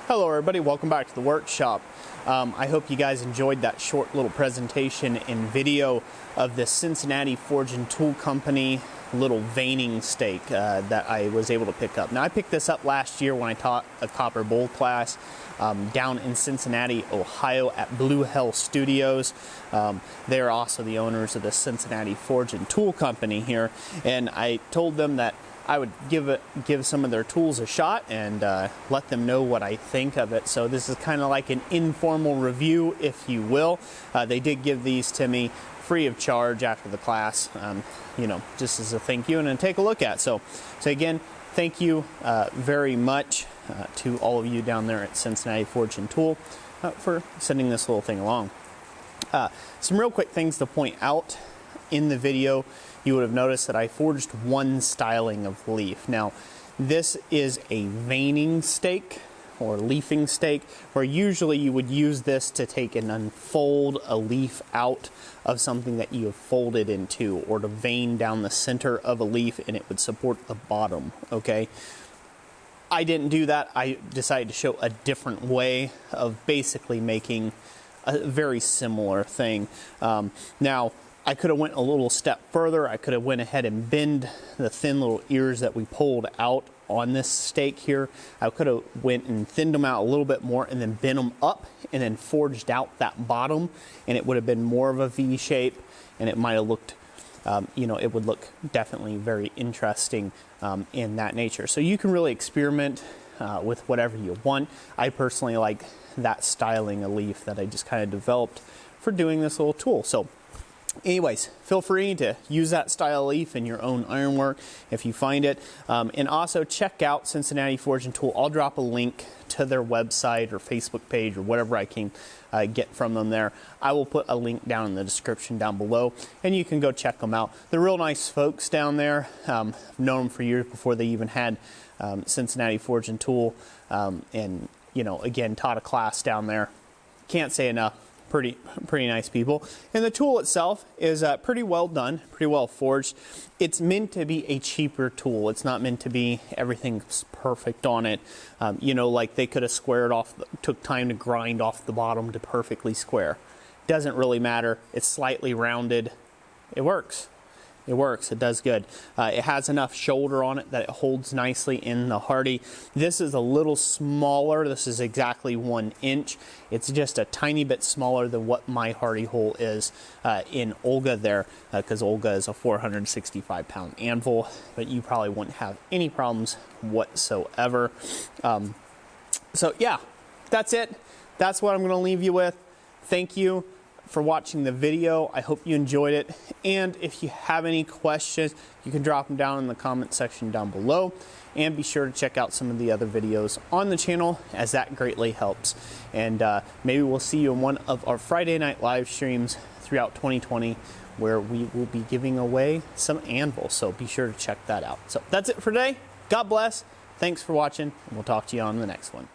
Hello everybody, welcome back to the workshop. I hope you guys enjoyed that short little presentation and video of the Cincinnati Forge Tool Company little veining stake that I was able to pick up. Now I picked this up last year when I taught a copper bowl class down in Cincinnati, Ohio at Blue Hell Studios. They're also the owners of the Cincinnati Forge Tool Company here, and I told them that I would give some of their tools a shot and let them know what I think of it. So this is kind of like an informal review, if you will. They did give these to me free of charge after the class, you know, just as a thank you and to take a look at. So again, thank you very much to all of you down there at Cincinnati Forge Tool for sending this little thing along. Some real quick things to point out in the video. You would have noticed that I forged one styling of leaf. Now, this is a veining stake or leafing stake, where usually you would use this to take and unfold a leaf out of something that you have folded into, or to vein down the center of a leaf and it would support the bottom, okay? I didn't do that. I decided to show a different way of basically making a very similar thing. Now, I could have went a little step further. I could have went ahead and bend the thin little ears that we pulled out on this stake here. I could have went and thinned them out a little bit more and then bent them up and then forged out that bottom, and it would have been more of a V shape, and it might have looked, you know, it would look definitely very interesting in that nature. So you can really experiment with whatever you want. I personally like that styling of leaf that I just kind of developed for doing this little tool. So anyways, feel free to use that style leaf in your own ironwork if you find it. And also check out Cincinnati Forge Tool. I'll drop a link to their website or Facebook page or whatever I can get from them there. I will put a link down in the description down below, and you can go check them out. They're real nice folks down there. I've known them for years before they even had Cincinnati Forge Tool. And, you know, again, taught a class down there. Can't say enough. Pretty nice people. And the tool itself is pretty well done, pretty well forged. It's meant to be a cheaper tool. It's not meant to be everything's perfect on it. You know, like they could have squared off, took time to grind off the bottom to perfectly square. Doesn't really matter. It's slightly rounded. It works. It works. It does good. It has enough shoulder on it that it holds nicely in the Hardy. This is a little smaller. This is exactly 1 inch. It's just a tiny bit smaller than what my Hardy hole is in Olga there, because Olga is a 465-pound anvil, but you probably wouldn't have any problems whatsoever. So yeah, that's it. That's what I'm going to leave you with. Thank you for watching the video. I hope you enjoyed it, and if you have any questions, you can drop them down in the comment section down below, and be sure to check out some of the other videos on the channel, as that greatly helps. And maybe we'll see you in one of our Friday night live streams throughout 2020, where we will be giving away some anvils, so be sure to check that out. So that's it for today. God bless. Thanks for watching, and we'll talk to you on the next one.